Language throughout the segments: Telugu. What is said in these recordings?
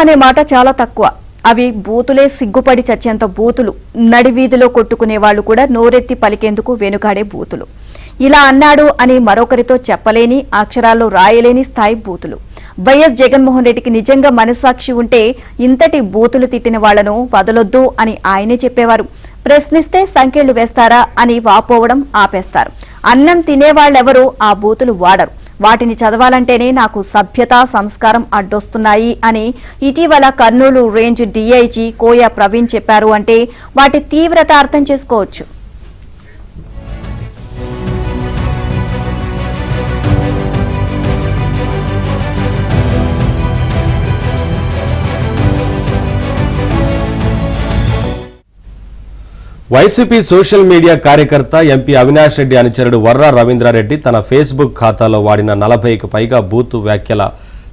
అనే మాట చాలా తక్కువ. అవి బూతులే సిగ్గుపడి చచ్చేంత బూతులు. నడివీధిలో కొట్టుకునే వాళ్ళు కూడా నోరెత్తి పలికేందుకు వెనుకాడే బూతులు. ఇలా అన్నాడు అని మరొకరితో చెప్పలేని, అక్షరాల్లో రాయలేని స్థాయి బూతులు. వైఎస్ జగన్మోహన్ రెడ్డికి నిజంగా మనస్సాక్షి ఉంటే ఇంతటి బూతులు తిట్టిన వాళ్లను వదలొద్దు అని ఆయనే చెప్పేవారు. ప్రశ్నిస్తే సంకెళ్లు వేస్తారా అని వాపోవడం ఆపేస్తారు. అన్నం తినేవాళ్లెవరూ ఆ బూతులు వాడరు. వాటిని చదవాలంటేనే నాకు సభ్యత, సంస్కారం అడ్డొస్తున్నాయి అని ఇటీవల కర్నూలు రేంజ్ డీఐజీ కోయ ప్రవీణ్ చెప్పారు అంటే వాటి తీవ్రత అర్థం చేసుకోవచ్చు. వైసీపీ సోషల్ మీడియా కార్యకర్త ఎంపీ అవినాష్ రెడ్డి అనుచరుడు వర్రా రవీంద్రారెడ్డి తన ఫేస్బుక్ ఖాతాలో వాడిన 40కి పైగా బూతు వ్యాఖ్యల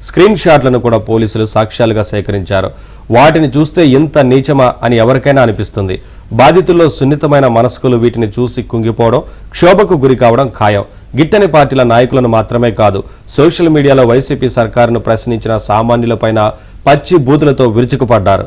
స్క్రీన్ షాట్లను కూడా పోలీసులు సాక్ష్యాలుగా సేకరించారు. వాటిని చూస్తే ఇంత నీచమా అని ఎవరికైనా అనిపిస్తుంది. బాధితుల్లో సున్నితమైన మనస్కులు వీటిని చూసి కుంగిపోవడం, క్షోభకు గురి కావడం ఖాయం. గిట్టని పార్టీల నాయకులను మాత్రమే కాదు, సోషల్ మీడియాలో వైసీపీ సర్కారును ప్రశ్నించిన సామాన్యులపైన పచ్చి బూతులతో విరుచుకుపడ్డారు.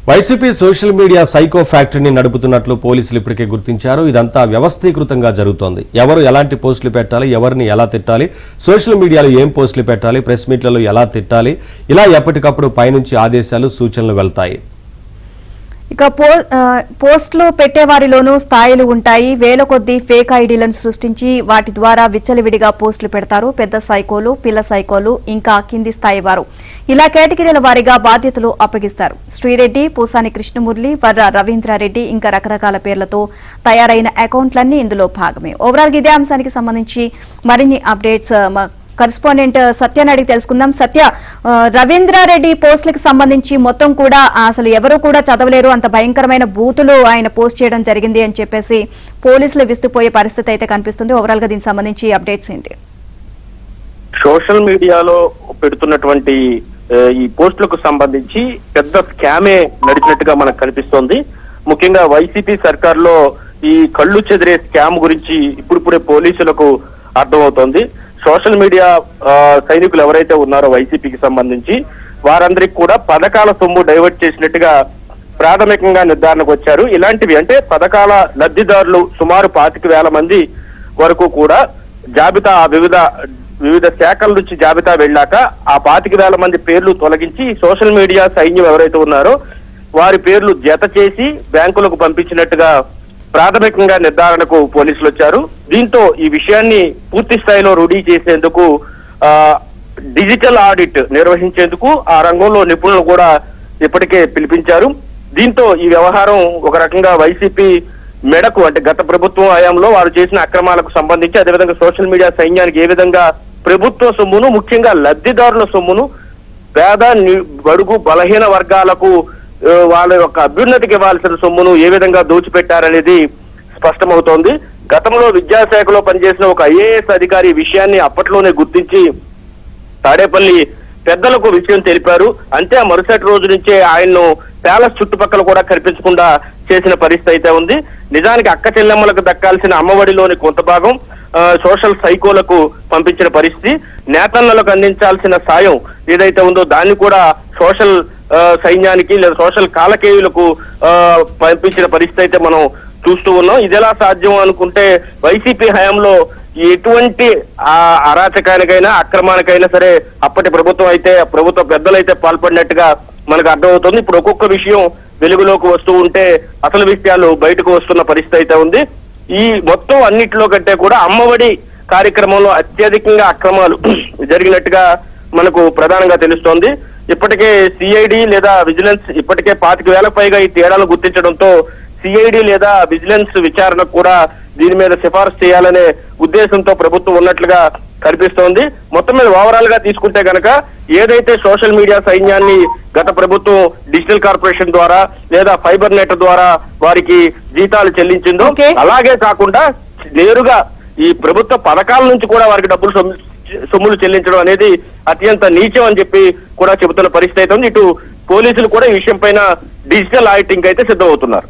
వైసీపీ సోషల్ మీడియా సైకో ఫ్యాక్టరీని నడుపుతున్నట్లు పోలీసులు ఇప్పటికే గుర్తించారు. ఇదంతా వ్యవస్థీకృతంగా జరుగుతోంది. ఎవరు ఎలాంటి పోస్టులు పెట్టాలి, ఎవరిని ఎలా తిట్టాలి, సోషల్ మీడియాలో ఏం పోస్టులు పెట్టాలి, ప్రెస్ మీట్లలో ఎలా తిట్టాలి, ఇలా ఎప్పటికప్పుడు పైనుంచి ఆదేశాలు, సూచనలు వెళ్తాయి. ఇక పోస్టులు పెట్టేవారిలోనూ స్థాయిలు ఉంటాయి. వేల కొద్దీ ఫేక్ ఐడీలను సృష్టించి వాటి ద్వారా విచ్చలవిడిగా పోస్టులు పెడతారు పెద్ద సైకోలు, పిల్ల సైకోలు, ఇంకా కింది స్థాయి వారు. ఇలా కేటగిరీల వారీగా బాధ్యతలు అప్పగిస్తారు. శ్రీరెడ్డి, పూసాని కృష్ణమురళి, వర్ర రవీంద్రారెడ్డి, ఇంకా రకరకాల పేర్లతో తయారైన అకౌంట్లన్నీ ఇందులో భాగమే. ఓవరాల్ ఇదే అంశానికి సంబంధించి మరిన్ని అప్డేట్స్ కరెస్పాండెంట్ సత్యాన్ని అడిగి తెలుసుకుందాం. సత్య, రవీంద్రారెడ్డి పోస్టులకు సంబంధించి మొత్తం కూడా అసలు ఎవరు కూడా చదవలేరు, అంత భయంకరమైన బూతులు ఆయన పోస్ట్ చేయడం జరిగింది అని చెప్పేసి పోలీసులు విస్తుపోయే పరిస్థితి అయితే కనిపిస్తుంది. ఓవరాల్ గా దీనికి సంబంధించి అప్డేట్స్ ఏంటి? సోషల్ మీడియాలో పెడుతున్నటువంటి ఈ పోస్టులకు సంబంధించి పెద్ద స్కామే నడిచినట్టుగా మనకు కనిపిస్తోంది. ముఖ్యంగా వైసీపీ సర్కార్లో ఈ కళ్ళు చెదిరే స్కామ్ గురించి ఇప్పుడిప్పుడే పోలీసులకు అర్థమవుతోంది. సోషల్ మీడియా సైనికులు ఎవరైతే ఉన్నారో వైసీపీకి సంబంధించి వారందరికీ కూడా పథకాల సొమ్ము డైవర్ట్ చేసినట్టుగా ప్రాథమికంగా నిర్ధారణకు వచ్చారు. ఇలాంటివి అంటే పథకాల లబ్ధిదారులు సుమారు 25,000 మంది వరకు కూడా జాబితా వివిధ శాఖల నుంచి జాబితా వెళ్ళాక ఆ 25,000 మంది పేర్లు తొలగించి సోషల్ మీడియా సైన్యం ఎవరైతే ఉన్నారో వారి పేర్లు జత చేసి బ్యాంకులకు పంపించినట్టుగా ప్రాథమికంగా నిర్ధారణకు పోలీసులు వచ్చారు. దీంతో ఈ విషయాన్ని పూర్తి స్థాయిలో రూఢీ చేసేందుకు డిజిటల్ ఆడిట్ నిర్వహించేందుకు ఆ రంగంలో నిపుణులు కూడా ఇప్పటికే పిలిపించారు. దీంతో ఈ వ్యవహారం ఒక రకంగా వైసీపీ మెడకు, అంటే గత ప్రభుత్వం హయాంలో వారు చేసిన అక్రమాలకు సంబంధించి, అదేవిధంగా సోషల్ మీడియా సైన్యానికి ఏ విధంగా ప్రభుత్వ సొమ్మును, ముఖ్యంగా లబ్ధిదారుల సొమ్మును పేద, బడుగు, బలహీన వర్గాలకు వాళ్ళ యొక్క అభ్యున్నతికి ఇవ్వాల్సిన సొమ్మును ఏ విధంగా దోచిపెట్టారనేది స్పష్టమవుతోంది. గతంలో విద్యాశాఖలో పనిచేసిన ఒక ఐఏఎస్ అధికారి విషయాన్ని అప్పట్లోనే గుర్తించి తాడేపల్లి పెద్దలకు విషయం తెలిపారు. అంతే ఆ మరుసటి రోజు నుంచే ఆయన్ను ప్యాలెస్ చుట్టుపక్కల కూడా కనిపించకుండా చేసిన పరిస్థితి అయితే ఉంది. నిజానికి అక్క చెల్లెమ్మలకు దక్కాల్సిన అమ్మఒడిలోని కొంత భాగం సోషల్ సైకోలకు పంపించిన పరిస్థితి, నేతన్నలకు అందించాల్సిన సాయం ఏదైతే ఉందో దాన్ని కూడా సోషల్ సైన్యానికి లేదా సోషల్ కాలకేయులకు పంపించిన పరిస్థితి అయితే మనం చూస్తూ ఉన్నాం. ఇదెలా సాధ్యం అనుకుంటే వైసీపీ హయాంలో ఎటువంటి అరాచకానికైనా అక్రమానికైనా సరే అప్పటి ప్రభుత్వ పెద్దలైతే పాల్పడినట్టుగా మనకు అర్థమవుతుంది. ఇప్పుడు ఒక్కొక్క విషయం వెలుగులోకి వస్తూ ఉంటే అసలు విషయాలు బయటకు వస్తున్న పరిస్థితి అయితే ఉంది. ఈ మొత్తం అన్నిటిలో కంటే కూడా అమ్మఒడి కార్యక్రమంలో అత్యధికంగా అక్రమాలు జరిగినట్టుగా మనకు ప్రధానంగా తెలుస్తోంది. ఇప్పటికే సిఐడి లేదా విజిలెన్స్ ఇప్పటికే 25,000 పైగా ఈ తేడాలు గుర్తించడంతో సిఐడి లేదా విజిలెన్స్ విచారణకు కూడా దీని మీద సిఫారసు చేయాలనే ఉద్దేశంతో ప్రభుత్వం ఉన్నట్లుగా కనిపిస్తోంది. మొత్తం మీద ఓవరాల్ గా తీసుకుంటే గనక ఏదైతే సోషల్ మీడియా సైన్యాన్ని గత ప్రభుత్వం డిజిటల్ కార్పొరేషన్ ద్వారా లేదా ఫైబర్ నెట్ ద్వారా వారికి జీతాలు చెల్లించిందో అలాగే కాకుండా నేరుగా ఈ ప్రభుత్వ పథకాల నుంచి కూడా వారికి డబ్బులు సొమ్ములు చెల్లించడం అనేది అత్యంత నీచం అని చెప్పి కూడా చెబుతున్న పరిస్థితి అయితే ఉంది. ఇటు పోలీసులు కూడా ఈ విషయం పైన డిజిటల్ ఆడిటింగ్ అయితే సిద్ధమవుతున్నారు.